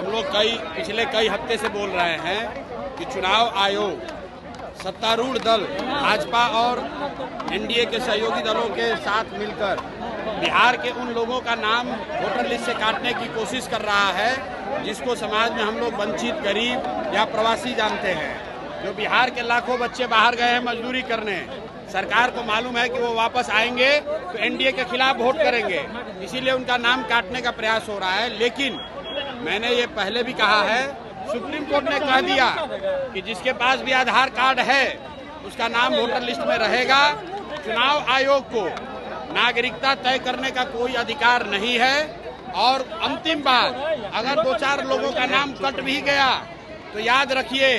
लोग पिछले कई हफ्ते से बोल रहे हैं कि चुनाव आयोग सत्तारूढ़ दल भाजपा और एनडीए के सहयोगी दलों के साथ मिलकर बिहार के उन लोगों का नाम वोटर लिस्ट से काटने की कोशिश कर रहा है जिसको समाज में हम लोग वंचित, गरीब या प्रवासी जानते हैं। जो बिहार के लाखों बच्चे बाहर गए हैं मजदूरी करने, सरकार को मालूम है कि वो वापस आएंगे तो एनडीए के खिलाफ वोट करेंगे, इसीलिए उनका नाम काटने का प्रयास हो रहा है। लेकिन मैंने ये पहले भी कहा है, सुप्रीम कोर्ट ने कह दिया कि जिसके पास भी आधार कार्ड है उसका नाम वोटर लिस्ट में रहेगा। चुनाव आयोग को नागरिकता तय करने का कोई अधिकार नहीं है। और अंतिम बात, अगर 2-4 लोगों का नाम कट भी गया तो याद रखिए,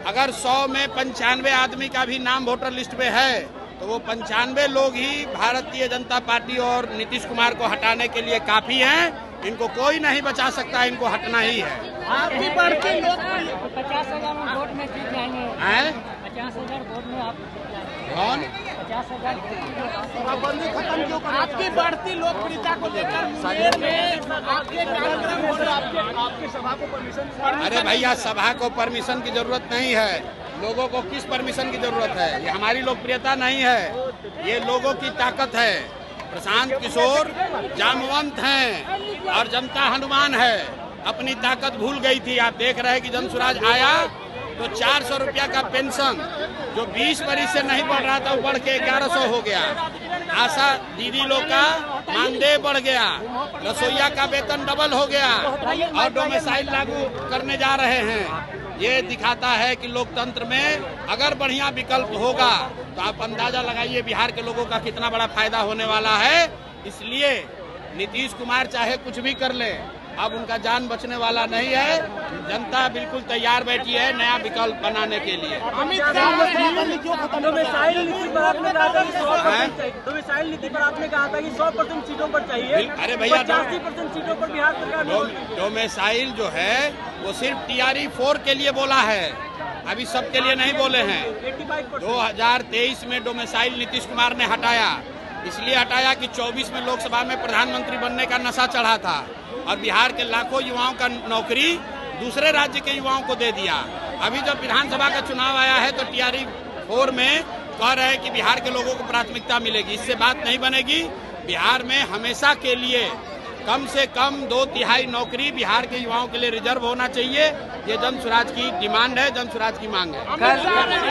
अगर 100 में 95 आदमी का भी नाम वोटर लिस्ट में है तो वो 95 लोग ही भारतीय जनता पार्टी और नीतीश कुमार को हटाने के लिए काफी हैं। इनको कोई नहीं बचा सकता, इनको हटना ही है। आपकी बढ़ती लोग 50,000 वोट में जीत जाएंगे। 50,000 वोट में आप कौन 50,000 खत्म क्यों करें? आपकी बढ़ती लोकप्रियता को लेकर मुंगेर में आपके कार्यक्रम और आपके सभा को परमिशन। अरे भैया, सभा को परमिशन की जरूरत नहीं है। लोगों को किस परमिशन की जरूरत है? ये हमारी लोकप्रियता नहीं है, ये लोगों की ताकत है। प्रशांत किशोर जामवंत हैं और जनता हनुमान है। अपनी ताकत भूल गई थी। आप देख रहे हैं कि जन स्वराज आया तो 400 रुपया का पेंशन जो 20 बरिस से नहीं बढ़ रहा था वो बढ़ के 1100 हो गया। आशा दीदी लोग का मानदेय बढ़ गया, रसोईया का वेतन डबल हो गया और डोमिसाइल लागू करने जा रहे हैं। ये दिखाता है कि लोकतंत्र में अगर बढ़िया विकल्प होगा तो आप अंदाजा लगाइए बिहार के लोगों का कितना बड़ा फायदा होने वाला है। इसलिए नीतीश कुमार चाहे कुछ भी कर ले, अब उनका जान बचने वाला नहीं है। जनता बिल्कुल तैयार बैठी है नया विकल्प बनाने के लिए। अमित शाह डोमिसाइल नीति पर आपने कहा था कि 100% सीटों पर चाहिए। अरे भैया, 85% सीटों पर बिहार सरकार डोमिसाइल जो है वो सिर्फ TRE 4 के लिए बोला है, अभी सबके लिए नहीं बोले हैं। 2023 में डोमिसाइल नीतीश कुमार ने हटाया, इसलिए हटाया कि 24 में लोकसभा में प्रधानमंत्री बनने का नशा चढ़ा था और बिहार के लाखों युवाओं का नौकरी दूसरे राज्य के युवाओं को दे दिया। अभी जब विधानसभा का चुनाव आया है तो TRE 4 में कह रहे हैं कि बिहार के लोगों को प्राथमिकता मिलेगी। इससे बात नहीं बनेगी। बिहार में हमेशा के लिए कम से कम 2/3 नौकरी बिहार के युवाओं के लिए रिजर्व होना चाहिए। ये जन स्वराज की डिमांड है, जन स्वराज की मांग है।